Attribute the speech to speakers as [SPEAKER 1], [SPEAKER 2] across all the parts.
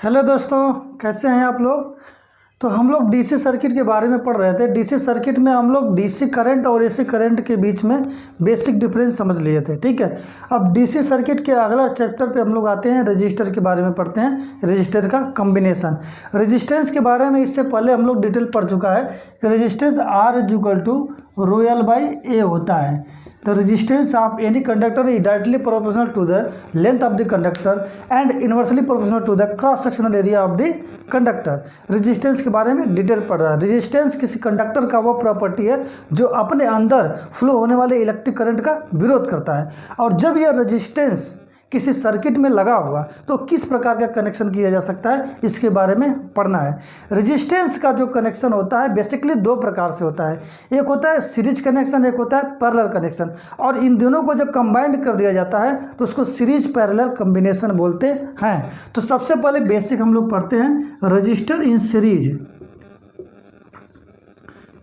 [SPEAKER 1] Hello दोस्तों, कैसे हैं आप लोग। तो हम लोग डीसी सर्किट के बारे में पढ़ रहे थे। डीसी सर्किट में हम लोग डीसी करंट और एसी करंट के बीच में बेसिक डिफरेंस समझ लिए थे। ठीक है, अब डीसी सर्किट के अगला चैप्टर पे हम लोग आते हैं, रजिस्टर के बारे में पढ़ते हैं, रजिस्टर का कॉम्बिनेशन। रेजिस्टेंस के बारे में इससे पहले हम लोग डिटेल पढ़ चुका है कि रेजिस्टेंस R = ρl/A होता है। The resistance of any conductor is directly proportional to the length of the conductor and inversely proportional to the cross sectional area of the conductor। Resistance के बारे में डिटेल पढ़ रहा है। रेजिस्टेंस किसी conductor का वो प्रॉपर्टी है जो अपने अंदर फ्लो होने वाले इलेक्ट्रिक करंट का विरोध करता है, और जब यह रेजिस्टेंस किसी सर्किट में लगा होगा तो किस प्रकार का कनेक्शन किया जा सकता है, इसके बारे में पढ़ना है। रेजिस्टेंस का जो कनेक्शन होता है बेसिकली दो प्रकार से होता है। एक होता है सीरीज कनेक्शन, एक होता है पैरेलल कनेक्शन, और इन दोनों को जब कंबाइंड कर दिया जाता है तो उसको सीरीज पैरेलल कॉम्बिनेशन बोलते हैं। तो सबसे पहले बेसिक हम लोग पढ़ते हैं register in series.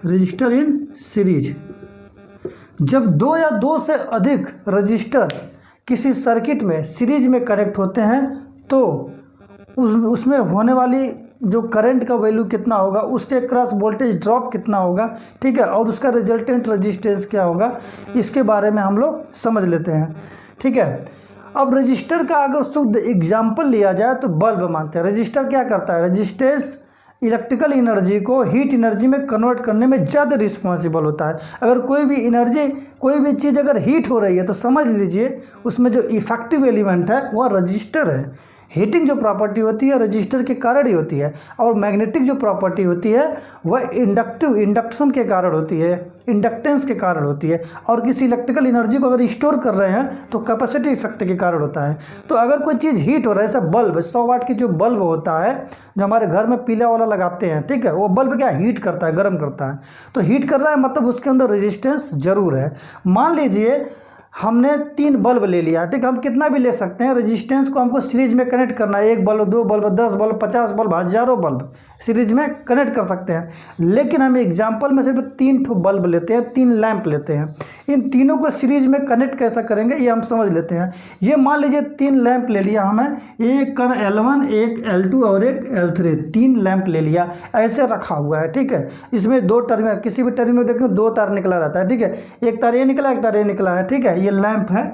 [SPEAKER 1] Register in series, जब दो या दो से अधिक रजिस्टर किसी सर्किट में सीरीज में कनेक्ट होते हैं तो उसमें होने वाली जो करंट का वैल्यू कितना होगा, उसके क्रॉस वोल्टेज ड्रॉप कितना होगा, ठीक है, और उसका रिजल्टेंट रेजिस्टेंस क्या होगा, इसके बारे में हम लोग समझ लेते हैं। ठीक है, अब रजिस्टर का अगर शुद्ध एग्जाम्पल लिया जाए तो बल्ब मानते हैं। रजिस्टर क्या करता है, रेजिस्टेंस इलेक्ट्रिकल एनर्जी को हीट एनर्जी में कन्वर्ट करने में ज़्यादा रिस्पॉन्सिबल होता है। अगर कोई भी एनर्जी, कोई भी चीज़ अगर हीट हो रही है तो समझ लीजिए उसमें जो इफेक्टिव एलिमेंट है वह रजिस्टर है। हीटिंग जो प्रॉपर्टी होती है रजिस्टर के कारण ही होती है, और मैग्नेटिक जो प्रॉपर्टी होती है वह इंडक्शन के कारण होती है, इंडक्टेंस के कारण होती है, और किसी इलेक्ट्रिकल एनर्जी को अगर स्टोर कर रहे हैं तो कैपेसिटी इफेक्ट के कारण होता है। तो अगर कोई चीज़ हीट हो रहा है, ऐसा बल्ब 100 वाट की जो बल्ब होता है जो हमारे घर में पीला वाला लगाते हैं, ठीक है, वो बल्ब क्या हीट करता है, गर्म करता है। तो हीट कर रहा है मतलब उसके अंदर रेजिस्टेंस जरूर है। मान लीजिए हमने 3 बल्ब ले लिया, ठीक, हम कितना भी ले सकते हैं, रेजिस्टेंस को हमको सीरीज में कनेक्ट करना है। 1 बल्ब, 2 बल्ब, 10 बल्ब, 50 बल्ब, हजारों बल्ब सीरीज में कनेक्ट कर सकते हैं, लेकिन हम एग्जाम्पल में सिर्फ 3 बल्ब लेते हैं, 3 लैंप लेते हैं। इन तीनों को सीरीज में कनेक्ट कैसा करेंगे ये हम समझ लेते हैं। ये मान लीजिए 3 लैंप ले लिया हमें, एक L1, एक L2 और एक L3, 3 लैंप ले लिया, ऐसे रखा हुआ है। ठीक है, इसमें 2 टर्मिनल, किसी भी टर्मिनल देखो 2 तार निकला रहता है। ठीक है, एक तार ये निकला, एक तार ये निकला है। ठीक है, ये लैंप है,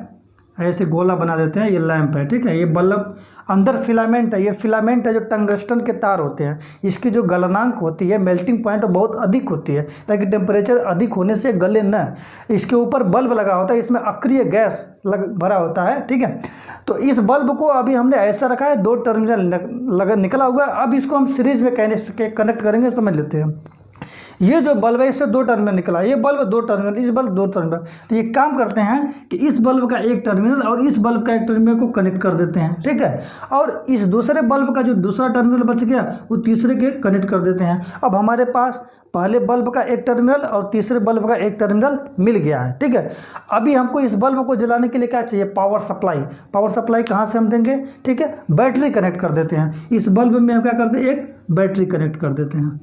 [SPEAKER 1] ऐसे गोला बना देते हैं, ये लैंप है। ठीक है, ये बल्ब अंदर फिलामेंट है, ये फिलामेंट है जो टंगस्टन के तार होते हैं। इसकी जो गलनांक होती है, मेल्टिंग पॉइंट बहुत अधिक होती है ताकि टेम्परेचर अधिक होने से गले न। इसके ऊपर बल्ब लगा होता है, इसमें अक्रिय गैस भरा होता है। ठीक है, तो इस बल्ब को अभी हमने ऐसा रखा है, 2 टर्मिनल निकला हुआ है। अब इसको हम सीरीज में कनेक्ट करेंगे, समझ लेते हैं। ये जो बल्ब है इससे 2 टर्मिनल निकला, ये बल्ब 2 टर्मिनल, इस बल्ब 2 टर्मिनल। तो ये काम करते हैं कि इस बल्ब का एक टर्मिनल और इस बल्ब का एक टर्मिनल को कनेक्ट कर देते हैं। ठीक है, और इस दूसरे बल्ब का जो दूसरा टर्मिनल बच गया वो तीसरे के कनेक्ट कर देते हैं। अब हमारे पास पहले बल्ब का एक टर्मिनल और तीसरे बल्ब का एक टर्मिनल मिल गया है। ठीक है, अभी हमको इस बल्ब को जलाने के लिए क्या चाहिए, पावर सप्लाई। पावर सप्लाई कहाँ से हम देंगे, ठीक है, बैटरी कनेक्ट कर देते हैं। इस बल्ब में हम क्या करते हैं, एक बैटरी कनेक्ट कर देते हैं।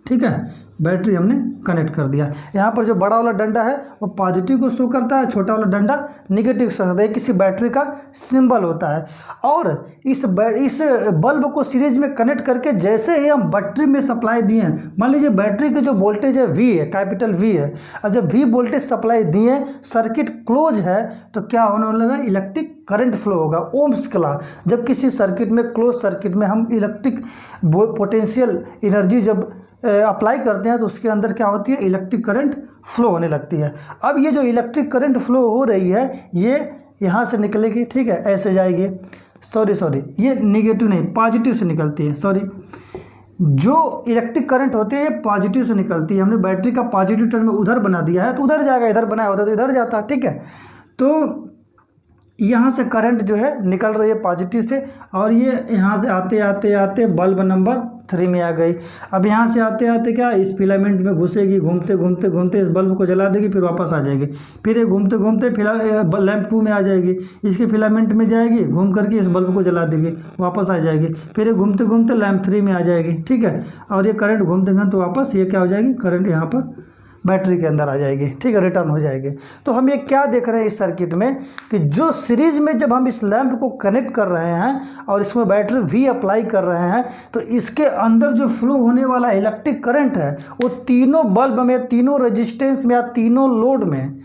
[SPEAKER 1] ठीक है, बैटरी हमने कनेक्ट कर दिया। यहाँ पर जो बड़ा वाला डंडा है वो पॉजिटिव को शो करता है, छोटा वाला डंडा निगेटिव शो करता है। किसी बैटरी का सिंबल होता है, और इस बल्ब को सीरीज में कनेक्ट करके जैसे ही हम बैटरी में सप्लाई दिए, मान लीजिए बैटरी की जो वोल्टेज है V है, कैपिटल V है, और जब V वोल्टेज सप्लाई दिए, सर्किट क्लोज है, तो क्या होने लगा, इलेक्ट्रिक करंट फ्लो होगा। ओम्स का लॉ, जब किसी सर्किट में, क्लोज सर्किट में हम इलेक्ट्रिक पोटेंशियल एनर्जी जब अप्लाई करते हैं तो उसके अंदर क्या होती है, इलेक्ट्रिक करंट फ्लो होने लगती है। अब ये जो इलेक्ट्रिक करंट फ्लो हो रही है ये यहाँ से निकलेगी, ठीक है, ऐसे जाएगी, सॉरी ये निगेटिव नहीं, पॉजिटिव से निकलती है, सॉरी। जो इलेक्ट्रिक करंट होती है ये पॉजिटिव से निकलती है। हमने बैटरी का पॉजिटिव टर्मिनल उधर बना दिया है तो उधर जाएगा, इधर बनाया होता तो इधर जाता। ठीक है, तो यहाँ से करंट जो है निकल रही है पॉजिटिव से, और ये यहाँ से आते आते आते बल्ब नंबर 3 में आ गई। अब यहाँ से आते आते क्या, इस फिलामेंट में घुसेगी, घूमते घूमते घूमते इस बल्ब को जला देगी, फिर वापस आ जाएगी। फिर ये घूमते घूमते लैंप 2 में आ जाएगी, इसके फिलामेंट में जाएगी, घूम करके इस बल्ब को जला देगी, वापस आ जाएगी। फिर ये घूमते घूमते लैंप 3 में आ जाएगी। ठीक है, और ये करंट घूमते घूमते वापस ये क्या हो जाएगी, करंट यहाँ पर बैटरी के अंदर आ जाएगी, ठीक है, रिटर्न हो जाएगी। तो हम ये क्या देख रहे हैं इस सर्किट में कि जो सीरीज में जब हम इस लैंप को कनेक्ट कर रहे हैं और इसमें बैटरी भी अप्लाई कर रहे हैं तो इसके अंदर जो फ्लो होने वाला इलेक्ट्रिक करंट है वो तीनों बल्ब में, तीनों रेजिस्टेंस में या तीनों लोड में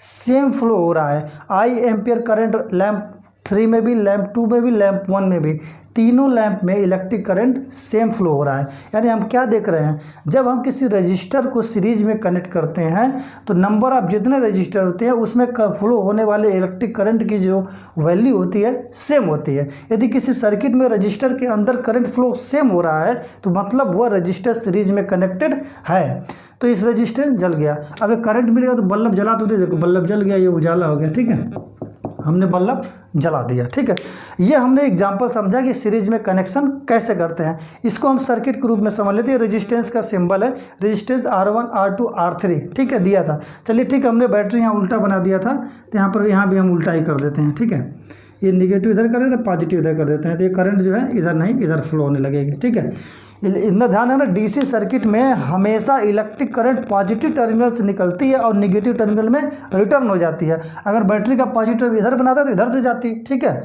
[SPEAKER 1] सेम फ्लो हो रहा है। आई एम्पियर करंट लैंप 3 में भी, लैंप 2 में भी, लैंप 1 में भी, तीनों लैंप में इलेक्ट्रिक करंट सेम फ्लो हो रहा है। यानी हम क्या देख रहे हैं, जब हम किसी रजिस्टर को सीरीज में कनेक्ट करते हैं तो नंबर ऑफ जितने रजिस्टर होते हैं उसमें फ्लो होने वाले इलेक्ट्रिक करंट की जो वैल्यू होती है सेम होती है। यदि किसी सर्किट में रजिस्टर के अंदर करंट फ्लो सेम हो रहा है तो मतलब वह रजिस्टर सीरीज में कनेक्टेड है। तो इस रजिस्टर जल गया, अगर करंट मिलेगा तो बल्ब जला, तो देखो बल्ब जल गया, ये उजाला हो गया, ठीक है, हमने बल्ब जला दिया, ठीक है। ये हमने एग्जांपल समझा कि सीरीज में कनेक्शन कैसे करते हैं। इसको हम सर्किट के रूप में समझ लेते हैं। रेजिस्टेंस का सिंबल है, रेजिस्टेंस R1 R2 R3, ठीक है, दिया था। चलिए ठीक है, हमने बैटरी यहाँ उल्टा बना दिया था तो यहाँ भी हम उल्टा ही कर देते हैं, ठीक है। ये निगेटिव इधर कर देते हैं, पॉजिटिव इधर कर देते हैं, तो ये करंट जो है इधर नहीं इधर फ्लो होने लगेगी, ठीक है। इतना ध्यान है ना, डीसी सर्किट में हमेशा इलेक्ट्रिक करंट पॉजिटिव टर्मिनल से निकलती है और नेगेटिव टर्मिनल में रिटर्न हो जाती है। अगर बैटरी का पॉजिटिव इधर बनाता है तो इधर से जाती है, ठीक है।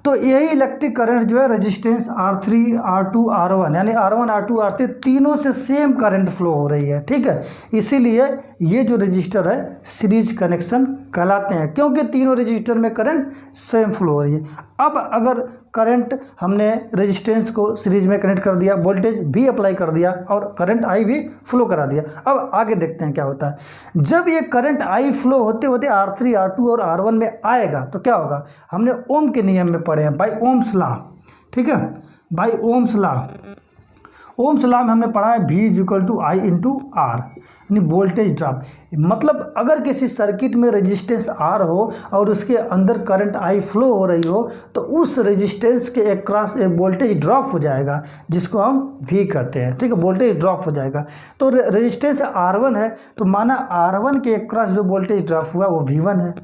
[SPEAKER 1] तो यही इलेक्ट्रिक करंट जो है रेजिस्टेंस R3 R2 R1 यानी R1 R2 R3 तीनों से सेम करंट फ्लो हो रही है, ठीक है। इसीलिए ये जो रजिस्टर है सीरीज कनेक्शन कहलाते हैं, क्योंकि तीनों रजिस्टर में करंट सेम फ्लो हो रही है। अब अगर करंट हमने रेजिस्टेंस को सीरीज में कनेक्ट कर दिया, वोल्टेज भी अप्लाई कर दिया और करंट आई भी फ्लो करा दिया। अब आगे देखते हैं क्या होता है। जब ये करंट आई फ्लो होते होते R3 R2 और R1 में आएगा तो क्या होगा, हमने ओम के नियम में पढ़े हैं, बाय ओम्स लॉ, ठीक है, by Ohm's law. Ohm's law में हमने पढ़ा है V = I × R यानी वोल्टेज ड्रॉप। मतलब अगर किसी सर्किट में रेजिस्टेंस R हो और उसके अंदर करंट I फ्लो हो रही हो तो उस रेजिस्टेंस के अक्रॉस एक वोल्टेज ड्रॉप हो जाएगा जिसको हम V कहते हैं, ठीक है, वोल्टेज ड्रॉप हो जाएगा। तो रेजिस्टेंस R1 है तो माना R1 के अक्रॉस जो वोल्टेज ड्रॉप हुआ वो V1 है,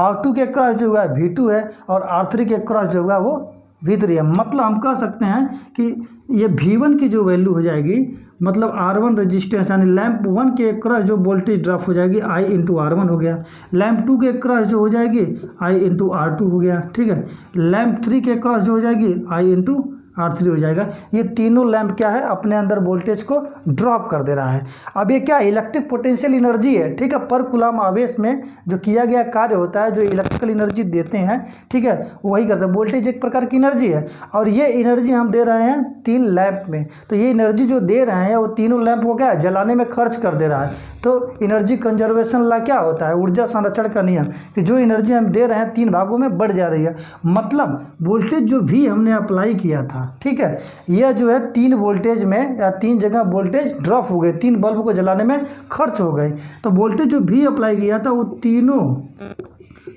[SPEAKER 1] R2 के अक्रॉस जो हुआ V2 है और R3 के अक्रॉस जो हुआ वो V3 है। मतलब हम कह सकते हैं कि ये V1 की जो वैल्यू हो जाएगी, मतलब R1 रेजिस्टेंस यानी लैंप 1 के अक्रॉस जो वोल्टेज ड्रॉप हो जाएगी I × R1 हो गया, लैंप 2 के अक्रॉस जो हो जाएगी I × R2 हो गया, ठीक है, लैंप 3 के अक्रॉस जो हो जाएगी I × R3 हो जाएगा। ये तीनों लैंप क्या है, अपने अंदर वोल्टेज को ड्रॉप कर दे रहा है। अब ये क्या इलेक्ट्रिक पोटेंशियल एनर्जी है, ठीक है, पर कूलम आवेश में जो किया गया कार्य होता है, जो इलेक्ट्रिकल एनर्जी देते हैं, ठीक है, वही करते हैं। वोल्टेज एक प्रकार की एनर्जी है और ये एनर्जी हम दे रहे हैं 3 लैंप में। तो ये एनर्जी जो दे रहे हैं वो तीनों लैंप को क्या है, जलाने में खर्च कर दे रहा है। तो एनर्जी कंजर्वेशन लॉ क्या होता है, ऊर्जा संरक्षण का नियम, कि जो एनर्जी हम दे रहे हैं 3 भागों में बढ़ जा रही है। मतलब वोल्टेज जो भी हमने अप्लाई किया था, ठीक है, यह जो है 3 वोल्टेज में या 3 जगह वोल्टेज ड्रॉप हो गए, 3 बल्ब को जलाने में खर्च हो गए। तो वोल्टेज जो भी अप्लाई किया था वो तीनों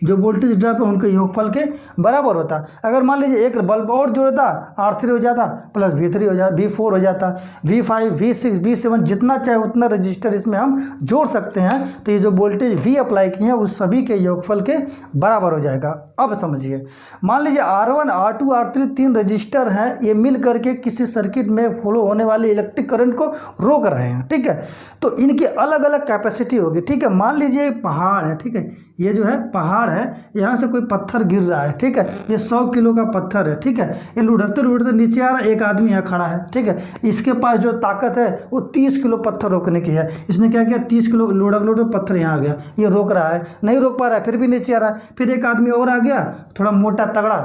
[SPEAKER 1] जो वोल्टेज ड्रॉप है उनके योगफल के बराबर होता। अगर मान लीजिए एक बल्ब और जोड़ता R3 हो जाता प्लस V3 हो जाता, V4 हो जाता, V5 V6 V7 जितना चाहे उतना रजिस्टर इसमें हम जोड़ सकते हैं। तो ये जो वोल्टेज V अप्लाई किए हैं उस सभी के योगफल के बराबर हो जाएगा। अब समझिए, मान लीजिए R1 R2 R3 3 रजिस्टर हैं, ये मिल करके किसी सर्किट में फ्लो होने वाले इलेक्ट्रिक करंट को रोक रहे हैं, ठीक है। तो इनकी अलग अलग कैपेसिटी होगी, ठीक है। मान लीजिए पहाड़ है, ठीक है, ये जो है पहाड़ है, यहाँ से कोई पत्थर गिर रहा है, ठीक है, ये 100 किलो का पत्थर है, ठीक है, ये लुढ़कते लुढ़कते नीचे आ रहा है, एक आदमी यहाँ खड़ा है, ठीक है, इसके पास जो ताकत है वो 30 किलो पत्थर रोकने की है। इसने क्या किया, 30 किलो लुढ़क लुढ़क पत्थर यहाँ आ गया, ये रोक रहा है, नहीं रोक पा रहा है, फिर भी नीचे आ रहा है। फिर एक आदमी और आ गया थोड़ा मोटा तगड़ा,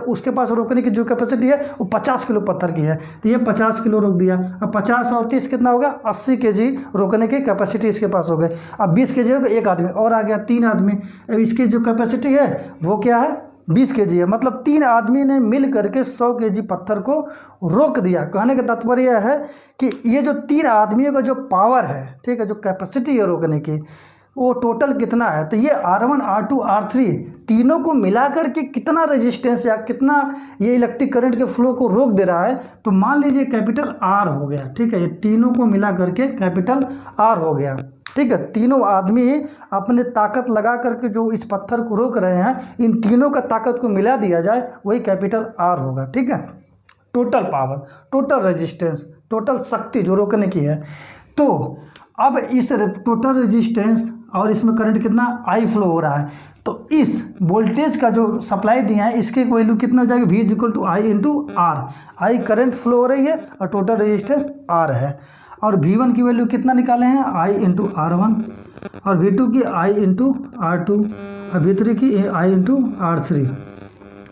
[SPEAKER 1] उसके पास रोकने की जो कैपेसिटी है वो 50 किलो पत्थर की है, तो ये 50 किलो रोक दिया। अब 50 और 30 कितना होगा, 80 kg रोकने की कैपेसिटी इसके पास हो गई। अब 20 kg होगा, एक आदमी और आ गया, 3 आदमी, अब इसकी जो कैपेसिटी है वो क्या है, 20 kg है। मतलब 3 आदमी ने मिल करके 100 kg पत्थर को रोक दिया। कहने का तात्पर्य है कि ये जो 3 आदमियों का जो पावर है, ठीक है, जो कैपेसिटी है रोकने की, वो टोटल कितना है। तो ये R1 R2 R3 तीनों को मिला करके कितना रेजिस्टेंस या कितना ये इलेक्ट्रिक करंट के फ्लो को रोक दे रहा है, तो मान लीजिए कैपिटल R हो गया, ठीक है, ये तीनों को मिला करके कैपिटल R हो गया, ठीक है। तीनों आदमी अपने ताकत लगा करके जो इस पत्थर को रोक रहे हैं, इन तीनों का ताकत को मिला दिया जाए वही कैपिटल R होगा, ठीक है। Total power, total resistance, total शक्ति जो रोकने की है। तो अब इस टोटल रेजिस्टेंस और इसमें करंट कितना I फ्लो हो रहा है, तो इस वोल्टेज का जो सप्लाई दिया है इसके वैल्यू कितना हो जाएगा, V equal to I into R. I current flow हो रही है और टोटल रेजिस्टेंस R है। और V1 की वैल्यू कितना निकाले हैं, I इंटू R1, और V2 की I इंटू R2, और V3 की I इंटू R3।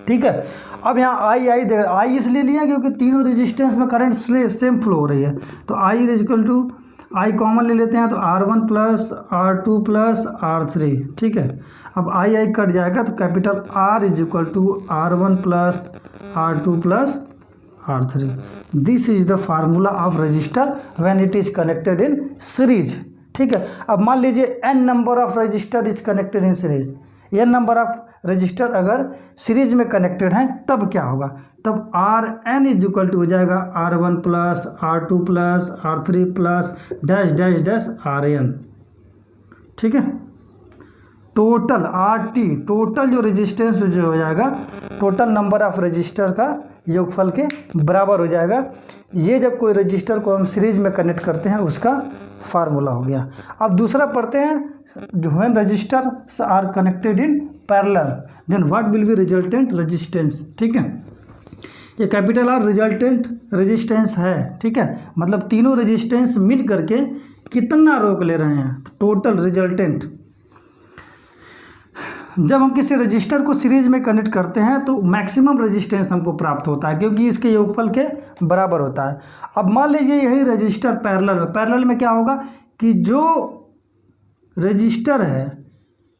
[SPEAKER 1] ठीक है, अब यहाँ आई इसलिए लिया क्योंकि तीनों रेजिस्टेंस में करंट सेम फ्लो हो रही है, तो I equal to I common ले लेते हैं तो R1 plus R2 plus R3। ठीक है, अब आई कट जाएगा तो capital R is equal to R1 plus R2 plus R3। This is the formula of resistor when it is connected in series. ठीक है, अब मान लीजिए n number of resistor is connected in series, n number of resistor अगर series में connected हैं तब क्या होगा, तब Rn इज इक्वल टू हो जाएगा R1 plus R2 plus R3 plus dash dash dash Rn। ठीक है, टोटल RT टोटल जो रेजिस्टेंस जो हो जाएगा टोटल नंबर ऑफ रजिस्टर का योगफल के बराबर हो जाएगा। ये जब कोई रजिस्टर को हम सीरीज में कनेक्ट करते हैं उसका फार्मूला हो गया। अब दूसरा पढ़ते हैं, जो when resistor are connected in parallel then what will be resultant resistance. ठीक है, ये कैपिटल आर रिजल्टेंट रेजिस्टेंस है। ठीक है, मतलब तीनों रेजिस्टेंस मिल करके कितना रोक ले रहे हैं, टोटल रिजल्टेंट। जब हम किसी रजिस्टर को सीरीज में कनेक्ट करते हैं तो मैक्सिमम रेजिस्टेंस हमको प्राप्त होता है क्योंकि इसके योगफल के बराबर होता है। अब मान लीजिए यही रजिस्टर पैरेलल में क्या होगा कि जो रजिस्टर है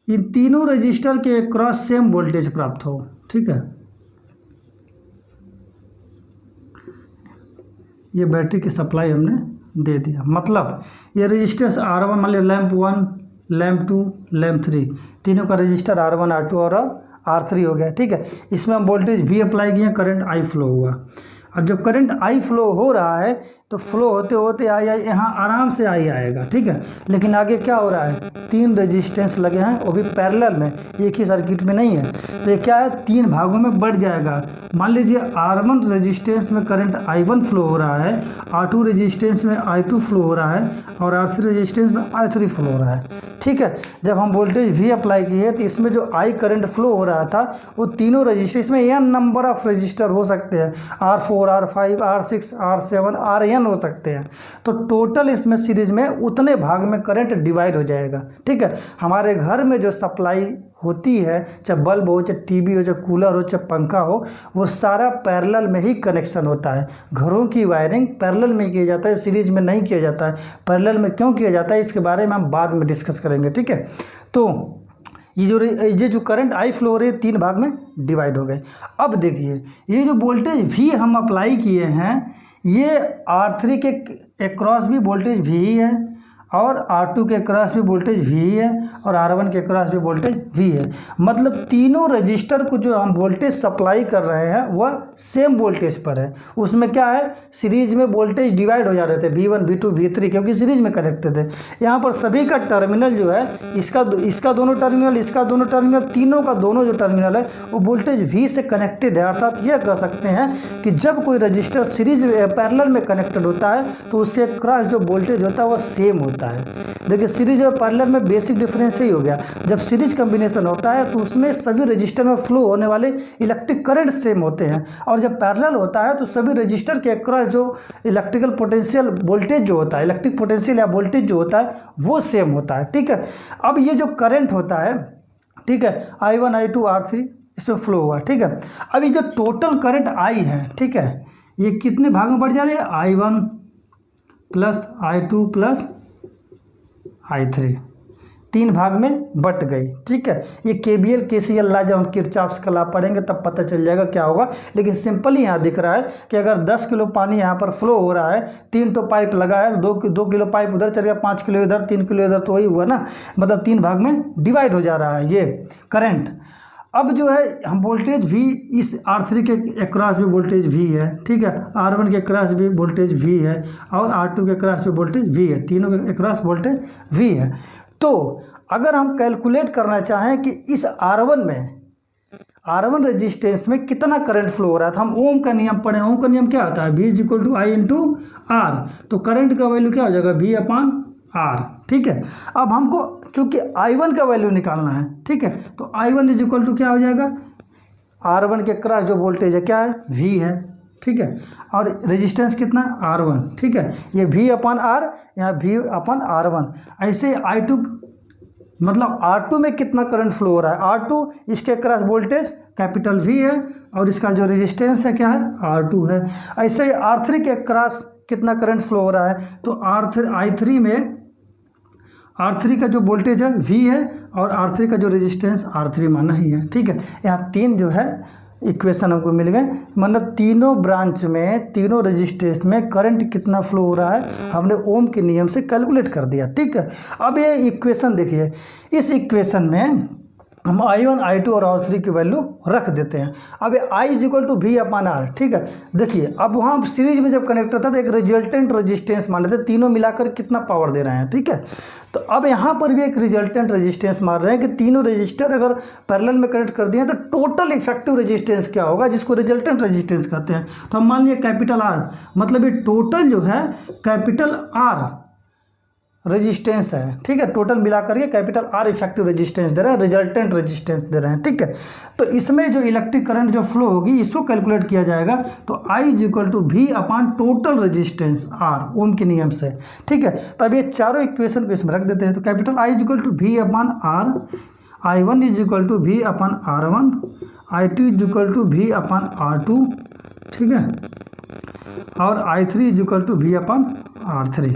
[SPEAKER 1] इन तीनों रजिस्टर के क्रॉस सेम वोल्टेज प्राप्त हो। ठीक है, ये बैटरी की सप्लाई हमने दे दिया, मतलब ये रजिस्टर्स R1 मान लिया लैंप 1 लैंप 2 लैंप 3 तीनों का रजिस्टर R1 R2 और R3 हो गया। ठीक है, इसमें हम वोल्टेज भी अप्लाई किए, करंट I फ्लो हुआ। अब जब करंट I फ्लो हो रहा है तो फ्लो होते होते आई यहाँ आराम से आई आएगा। ठीक है, लेकिन आगे क्या हो रहा है, तीन रेजिस्टेंस लगे हैं वो भी पैरेलल में, एक ही सर्किट में नहीं है, तो ये क्या है तीन भागों में बढ़ जाएगा। मान लीजिए R1 रेजिस्टेंस में करंट I1 फ्लो हो रहा है, R2 रेजिस्टेंस में I2 फ्लो हो रहा है और R3 रेजिस्टेंस में I3 फ्लो हो रहा है। ठीक है, जब हम वोल्टेज V अप्लाई किए तो इसमें जो I करंट फ्लो हो रहा था वो तीनों रजिस्टर, इसमें n नंबर ऑफ रजिस्टर हो सकते हैं, R4 R5 R6 R7 Rn हो सकते हैं, तो टोटल इसमें सीरीज में उतने भाग में करंट डिवाइड हो जाएगा। ठीक है, हमारे घर में जो सप्लाई होती है, चाहे बल्ब हो, चाहे टीवी हो, चाहे कूलर हो, चाहे पंखा हो, वो सारा पैरेलल में ही कनेक्शन होता है। घरों की वायरिंग पैरेलल में किया जाता है, सीरीज में नहीं किया जाता है। पैरेलल में क्यों किया जाता है इसके बारे में हम बाद में डिस्कस करेंगे। ठीक है, तो ये जो करंट I फ्लो हो रही है तीन भाग में डिवाइड हो गए। अब देखिए ये जो वोल्टेज V हम अप्लाई किए हैं ये R3 के अक्रॉस भी वोल्टेज V ही है और R2 के अक्रॉस भी वोल्टेज V ही है और R1 के अक्रॉस भी वोल्टेज V है। मतलब तीनों रजिस्टर को जो हम वोल्टेज सप्लाई कर रहे हैं वह सेम वोल्टेज पर है। उसमें क्या है, सीरीज में वोल्टेज डिवाइड हो जा रहे थे V1 V2 V3 क्योंकि सीरीज में कनेक्टेड थे। यहाँ पर सभी का टर्मिनल जो है इसका दोनों टर्मिनल, इसका दोनों टर्मिनल, तीनों का दोनों जो टर्मिनल है वो वोल्टेज V से कनेक्टेड है। अर्थात यह कह सकते हैं कि जब कोई रजिस्टर सीरीज पैरेलल में कनेक्टेड होता है तो उसके क्रॉस जो वोल्टेज होता है वह सेम होता है। देखिए सीरीज और पैरेलल में बेसिक डिफरेंस ही हो गया। जब सीरीज कॉम्बिनेशन होता है तो उसमें सभी रजिस्टर में फ्लो होने वाले इलेक्ट्रिक करंट सेम होते हैं और जब पैरेलल होता है तो सभी रजिस्टर के अक्रॉस जो इलेक्ट्रिकल पोटेंशियल वोल्टेज जो होता है, इलेक्ट्रिक पोटेंशियल या वोल्टेज जो होता है वो सेम होता है। ठीक है, अब ये जो करंट होता है, ठीक है, I1 I2 R3 इसमें फ्लो हुआ। ठीक है, अब ये जो टोटल करंट I है, ठीक है, ये कितने भाग में बढ़ जा रही है, I1 plus I2 plus I3 तीन भाग में बट गई। ठीक है, ये KVL KCL ला जब हम किरचॉफ्स का लॉ पढ़ेंगे तब पता चल जाएगा क्या होगा, लेकिन सिंपल ही यहाँ दिख रहा है कि अगर 10 किलो पानी यहाँ पर फ्लो हो रहा है, 3 तो पाइप लगा है, 2 किलो पाइप उधर चल गया, 5 किलो इधर, 3 किलो इधर, तो वही हुआ ना, मतलब तीन भाग में डिवाइड हो जा रहा है ये करंट। अब जो है हम वोल्टेज V इस R3 के अक्रॉस भी वोल्टेज V है। ठीक है, R1 के अक्रॉस भी वोल्टेज V है और R2 के अक्रॉस भी वोल्टेज V है, तीनों के अक्रॉस वोल्टेज V है। तो अगर हम कैलकुलेट करना चाहें कि इस R1 रेजिस्टेंस में कितना करंट फ्लो हो रहा था, हम ओम का नियम पढ़े। ओम का नियम क्या आता है, V equal to I into R, तो करंट का वैल्यू क्या हो जाएगा, V अपॉन आर। ठीक है, अब हमको चूंकि I1 का वैल्यू निकालना है, ठीक है, तो I1 इज इक्वल टू क्या हो जाएगा, R1 के क्रॉस जो वोल्टेज है क्या है, V है। ठीक है, और रेजिस्टेंस कितना है, R1। ठीक है, ये V/R, यहाँ V/R1। ऐसे I2 मतलब R2 में कितना करंट फ्लो हो रहा है, R2 इसके क्रॉस वोल्टेज कैपिटल V है और इसका जो रेजिस्टेंस है क्या है, R2 है। ऐसे ही R3 के क्रॉस कितना करंट फ्लो हो रहा है, तो I3 में R3 का जो वोल्टेज है V है और R3 का जो रेजिस्टेंस R3 माना ही है। ठीक है, यहाँ 3 जो है इक्वेशन हमको मिल गए, मतलब तीनों ब्रांच में, तीनों रेजिस्टेंस में करंट कितना फ्लो हो रहा है हमने ओम के नियम से कैलकुलेट कर दिया। ठीक है, अब ये इक्वेशन देखिए, इस इक्वेशन में हम I1, I2 और R3 की वैल्यू रख देते हैं। अब ये I is equal to V/R। ठीक है, देखिए अब वहाँ सीरीज में जब कनेक्टर था तो एक रिजल्टेंट रेजिस्टेंस मान लेते, तीनों मिलाकर कितना पावर दे रहे हैं। ठीक है, तो अब यहाँ पर भी एक रिजल्टेंट रेजिस्टेंस मान रहे हैं कि तीनों रजिस्टर अगर पैरेलल में कनेक्ट कर दिए तो टोटल इफेक्टिव रेजिस्टेंस क्या होगा, जिसको रिजल्टेंट रेजिस्टेंस कहते हैं। तो हम मान लिए कैपिटल R, मतलब ये टोटल जो है कैपिटल R रेजिस्टेंस है। ठीक है, टोटल मिला करके कैपिटल R इफेक्टिव रेजिस्टेंस दे रहे हैं, रिजल्टेंट रेजिस्टेंस दे रहे हैं। ठीक है, तो इसमें जो इलेक्ट्रिक करंट जो फ्लो होगी इसको कैलकुलेट किया जाएगा, तो I is equal to V/ total resistance R Ohm के नियम से। ठीक है, तो अब ये चारों इक्वेशन को इसमें रख देते हैं, तो capital I is equal to V/R, I1 is equal to V/R1, I2 is equal to V/R2। ठीक है, और I3 is equal to V/R3।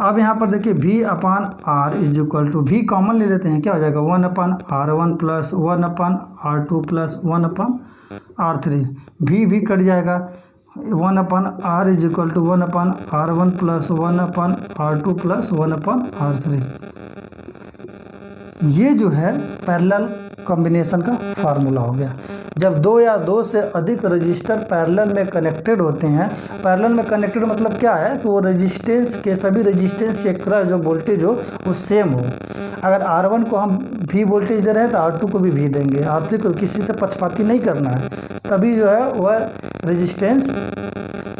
[SPEAKER 1] अब यहाँ पर देखिए V/R is equal to, V common ले लेते हैं, क्या हो जाएगा 1/R1 plus 1/R2 plus 1/R3। V cut जाएगा, 1/R is equal to 1/R1 plus 1/R2 plus 1/R3। ये जो है पैरेलल कॉम्बिनेशन का फार्मूला हो गया। जब दो या दो से अधिक रजिस्टर पैरेलल में कनेक्टेड होते हैं, पैरेलल में कनेक्टेड मतलब क्या है कि वो रेजिस्टेंस के, सभी रेजिस्टेंस के क्रॉस जो वोल्टेज हो वो सेम हो। अगर R1 को हम V वोल्टेज दे रहे हैं तो R2 को भी V देंगे, R3 को, किसी से पक्षपाती नहीं करना है, तभी जो है वह रेजिस्टेंस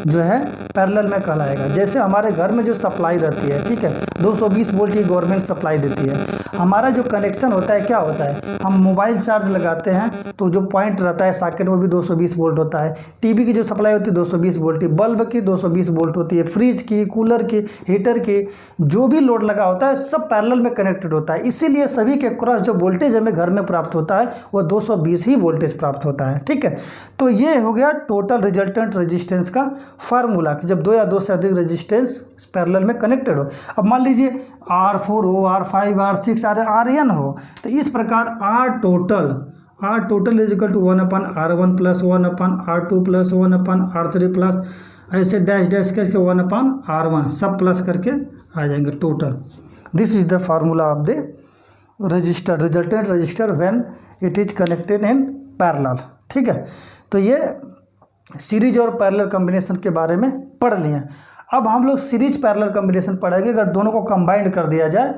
[SPEAKER 1] जो है पैरेलल में कहलाएगा। जैसे हमारे घर में जो सप्लाई रहती है, ठीक है, 220 वोल्ट की गवर्नमेंट सप्लाई देती है। हमारा जो कनेक्शन होता है क्या होता है, हम मोबाइल चार्ज लगाते हैं तो जो पॉइंट रहता है सॉकेट में भी 220 वोल्ट होता है। टीवी की जो सप्लाई होती है 220 वोल्ट की, बल्ब की 220 वोल्ट होती है, फ्रिज की, कूलर की, हीटर की, जो भी लोड लगा होता है सब पैरेलल में कनेक्टेड होता है। इसीलिए सभी के क्रॉस जो वोल्टेज हमें घर में प्राप्त होता है वो 220 ही वोल्टेज प्राप्त होता है। ठीक है, तो ये हो गया टोटल रिजल्टेंट रेजिस्टेंस का फार्मूला कि जब दो या दो से अधिक रेजिस्टेंस पैरेलल में कनेक्टेड हो। अब मान लीजिए R4 हो, R5, R6, Rn हो, तो इस प्रकार R total is equal to 1/R1 plus 1/R2 plus 1/R3 plus ऐसे डैश डैश करके 1/R1 सब प्लस करके आ जाएंगे total. This is the formula of the resistor, resultant resistor when it is connected in parallel. ठीक है, तो ये सीरीज और पैरेलल कॉम्बिनेशन के बारे में पढ़ लिए। अब हम लोग सीरीज पैरेलल कॉम्बिनेशन पढ़ेंगे। अगर दोनों को कंबाइंड कर दिया जाए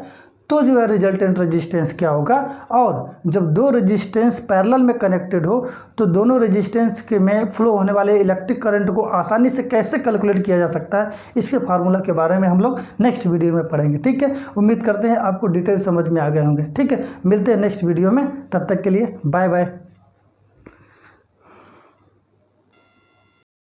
[SPEAKER 1] तो जो है रिजल्टेंट रेजिस्टेंस क्या होगा, और जब दो रेजिस्टेंस पैरेलल में कनेक्टेड हो तो दोनों रेजिस्टेंस के में फ्लो होने वाले इलेक्ट्रिक करंट को आसानी से कैसे कैलकुलेट किया जा सकता है, इसके फार्मूला के बारे में हम लोग नेक्स्ट वीडियो में पढ़ेंगे। ठीक है, उम्मीद करते हैं आपको डिटेल समझ में आ गए होंगे। ठीक है, मिलते हैं नेक्स्ट वीडियो में, तब तक के लिए बाय बाय।